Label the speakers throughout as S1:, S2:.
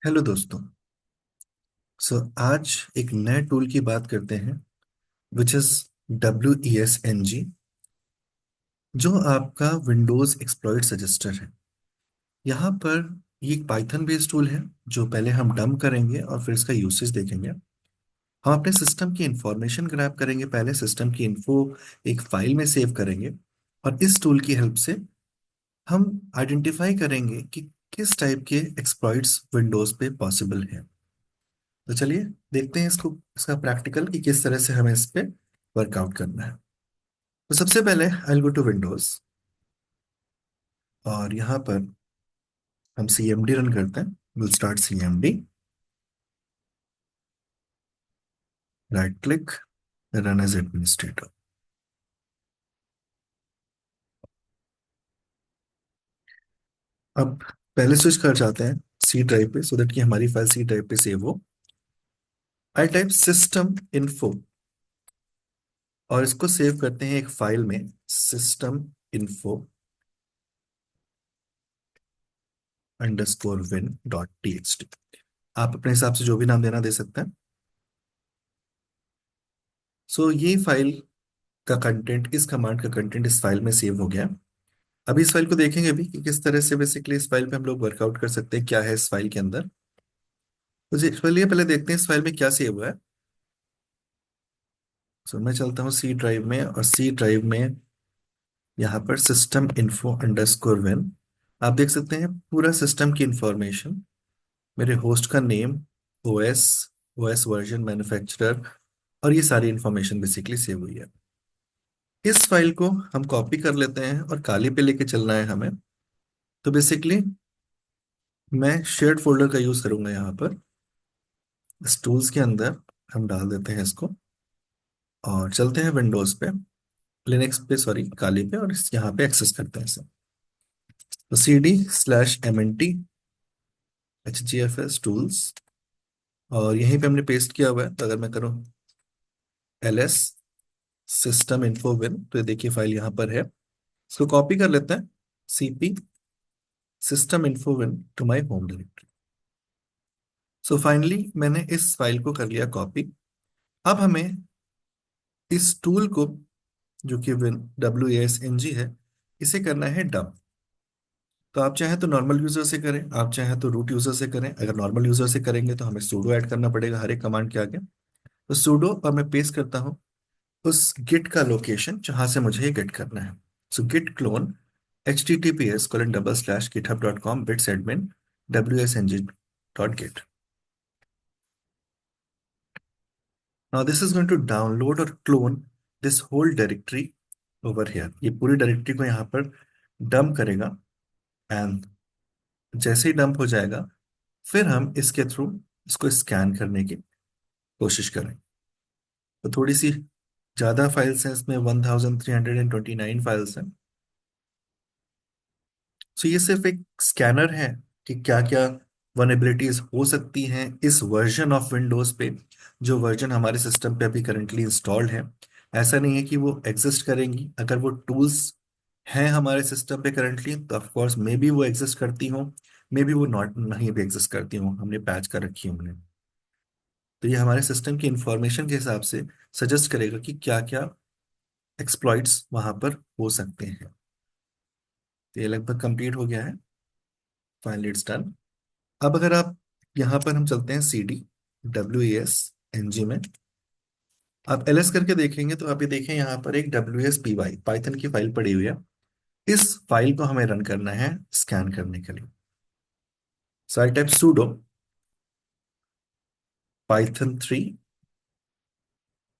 S1: Hello दोस्तों। आज एक नए टूल की बात करते हैं विच इज WESNG, जो आपका विंडोज एक्सप्लॉइट सजेस्टर है। यहाँ पर ये एक पाइथन बेस्ड टूल है जो पहले हम डंप करेंगे और फिर इसका यूसेज देखेंगे। हम अपने सिस्टम की इंफॉर्मेशन ग्रैब करेंगे, पहले सिस्टम की इन्फो एक फाइल में सेव करेंगे और इस टूल की हेल्प से हम आइडेंटिफाई करेंगे कि किस टाइप के एक्सप्लॉइट्स विंडोज पे पॉसिबल है। तो चलिए देखते हैं इसको, इसका प्रैक्टिकल कि किस तरह से हमें इस पे वर्कआउट करना है। तो सबसे पहले आई गो टू विंडोज और यहाँ पर हम CMD रन करते हैं। Will start CMD, right click, run as administrator. अब पहले स्विच कर जाते हैं सी ड्राइव पे, सो दैट कि हमारी फाइल सी ड्राइव पे सेव हो। आई टाइप सिस्टम इन्फो और इसको सेव करते हैं एक फाइल में, सिस्टम इन्फो _win.txt। आप अपने हिसाब से जो भी नाम देना दे सकते हैं। ये फाइल का कंटेंट, इस कमांड का कंटेंट इस फाइल में सेव हो गया। अभी इस फाइल को देखेंगे भी कि किस तरह से बेसिकली इस फाइल पे हम लोग वर्कआउट कर सकते हैं, क्या है इस फाइल के अंदर। तो चलिए पहले देखते हैं इस फाइल में क्या सेव हुआ है। मैं चलता हूँ सी ड्राइव में और सी ड्राइव में यहाँ पर सिस्टम इन्फो अंडरस्कोर विन। आप देख सकते हैं पूरा सिस्टम की इंफॉर्मेशन, मेरे होस्ट का name, OS, OS version, manufacturer और ये सारी इंफॉर्मेशन बेसिकली सेव हुई है। इस फाइल को हम कॉपी कर लेते हैं और काली पे लेके चलना है हमें। तो बेसिकली मैं शेयर्ड फोल्डर का यूज करूंगा यहाँ पर। इस टूल्स के अंदर हम डाल देते हैं इसको और चलते हैं विंडोज पे, लिनक्स पे सॉरी, काली पे, और इस यहाँ पे एक्सेस करते हैं इसे। तो CD/MNT HGFS टूल्स और यहीं पे हमने पेस्ट किया हुआ है। तो अगर मैं करूँ LS सिस्टम इन्फो विन, तो ये देखिए फाइल यहाँ पर है। इसको कॉपी कर लेते हैं, CP system info win to my home directory. Finally मैंने इस फाइल को कर लिया कॉपी। अब हमें इस टूल को, जो कि WASNG है, इसे करना है डंप। तो आप चाहे तो नॉर्मल यूजर से करें, आप चाहे तो रूट यूजर से करें। अगर नॉर्मल यूजर से करेंगे तो हमें सूडो ऐड करना पड़ेगा हर एक कमांड के आगे। तो सूडो और मैं पेस्ट करता हूँ उस गिट का लोकेशन जहां से मुझे ये गिट करना है। Git clone https://github.com bits admin wsng.git। Now this is going to download or clone this whole directory over here। ये पूरी डायरेक्टरी को यहाँ पर डंप करेगा एंड जैसे ही डंप हो जाएगा फिर हम इसके थ्रू इसको स्कैन करने की कोशिश करें। तो थोड़ी सी ज़्यादा फाइल्स हैं इसमें, 1329 फाइल्स हैं। ये सिर्फ एक स्कैनर है कि क्या क्या वनएबिलिटीज हो सकती हैं इस वर्जन ऑफ विंडोज पे, जो वर्जन हमारे सिस्टम पे अभी करंटली इंस्टॉल्ड है। ऐसा नहीं है कि वो एग्जिस्ट करेंगी। अगर वो टूल्स हैं हमारे सिस्टम पे करंटली तो ऑफ कोर्स मे बी वो एग्जिस्ट करती हो, मे बी वो नॉट नहीं भी एग्जिस्ट करती हो, हमने पैच कर रखी है उन्हें। तो ये हमारे सिस्टम की इंफॉर्मेशन के हिसाब से सजेस्ट करेगा कि क्या क्या एक्सप्लॉइट्स वहां पर हो सकते हैं। तो ये लगभग कंप्लीट हो गया है, फाइनली इट्स डन। अब अगर आप यहाँ पर हम चलते हैं CD WESNG में, आप LS करके देखेंगे तो आप ये देखें यहाँ पर एक WSPY पाइथन की फाइल पड़ी हुई है। इस फाइल को हमें रन करना है स्कैन करने के लिए। I type sudo python 3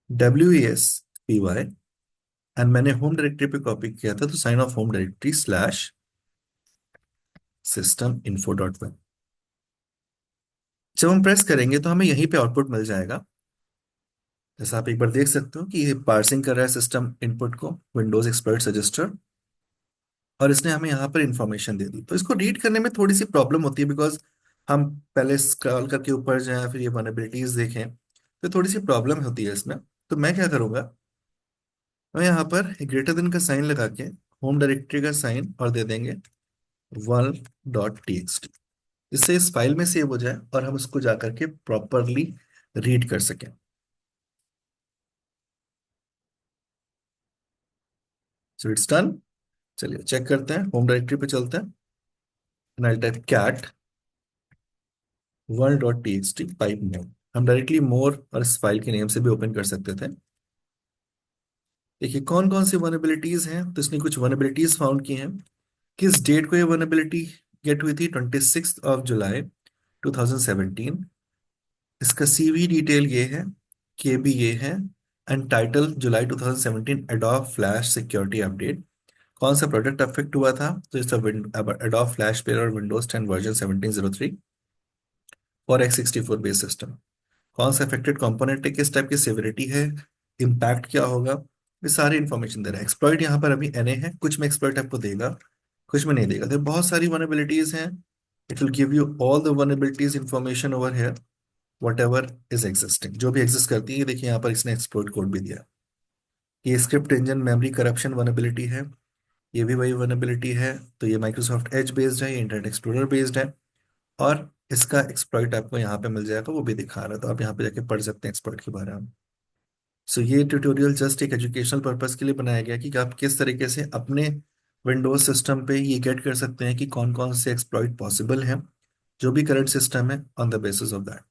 S1: WESPY and मैंने होम डायरेक्टरी पे कॉपी किया था, तो sign of home directory /system_info.1। जब हम प्रेस करेंगे तो हमें यहीं पे आउटपुट मिल जाएगा। जैसा आप एक बार देख सकते हो कि ये पार्सिंग कर रहा है सिस्टम इनपुट को, विंडोज एक्सप्लॉइट सजेस्टर, और इसने हमें यहाँ पर इंफॉर्मेशन दे दी। तो इसको रीड करने में थोड़ी सी प्रॉब्लम होती है, बिकॉज हम पहले स्क्रॉल करके ऊपर जाएं फिर ये वनएबिलिटीज देखें, तो थोड़ी सी प्रॉब्लम होती है इसमें। तो मैं क्या करूंगा, मैं यहाँ पर ग्रेटर देन का साइन लगा के होम डायरेक्टरी का साइन और दे देंगे 1.txt। जिससे इस फाइल में सेव हो जाए और हम उसको जाकर के प्रॉपरली रीड कर सकें। So it's done. चलिए चेक करते हैं, होम डायरेक्टरी पे चलते हैं। I type cat 1.txt pipe more. हम डायरेक्टली मोर और इस फाइल के नेम से भी ओपन कर सकते थे। देखिए कौन कौन सी वनएबिलिटीज हैं, तो इसने कुछ वनएबिलिटीज फाउंड की हैं। किस डेट को ये वनएबिलिटी गेट हुई थी? 26 जुलाई 2017। इसका सीवी डिटेल ये है, केबी ये है, and title July 2017 adobe flash security update. कौन सा प्रोडक्ट अफेक्ट हुआ था? तो इसका एडोब फ्लैश प्लेयर और विंडोज 10 वर्जन 1703 और x64 बेस सिस्टम। कौन सा अफेक्टेड कंपोनेंट है, किस टाइप की सिविरिटी है, इम्पैक्ट क्या होगा, ये सारी इंफॉर्मेशन दे रहा है। एक्सप्लॉइट यहाँ पर अभी एनए है, कुछ में एक्सप्लॉइट आपको देगा, कुछ में नहीं देगा। तो बहुत सारी वनएबिलिटीज हैं। It will give you all the vulnerabilities information over here, whatever is existing, जो भी एग्जिस्ट करती है। ये देखिए यहाँ पर इसने एक्सप्लॉइट कोड भी दिया। ये स्क्रिप्ट इंजन मेमोरी करप्शन वनएबिलिटी है, ये भी वही वनएबिलिटी है। तो ये माइक्रोसॉफ्ट एज बेस्ड है, ये इंटरनेट एक्सप्लोरर बेस्ड है, और इसका एक्सप्लॉइट आपको यहाँ पे मिल जाएगा, वो भी दिखा रहा है। तो आप यहाँ पे जाके पढ़ सकते हैं एक्सप्लॉइट के बारे में। सो ये ट्यूटोरियल जस्ट एक एजुकेशनल पर्पस के लिए बनाया गया कि आप किस तरीके से अपने विंडोज सिस्टम पे ये गेट कर सकते हैं कि कौन कौन से एक्सप्लॉइट पॉसिबल हैं, जो भी करंट सिस्टम है, on the basis of that.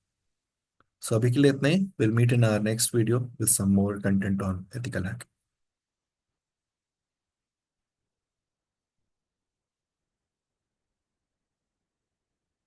S1: So अभी के लिए इतना ही। Will meet in our next video with some more content on ethical hacking.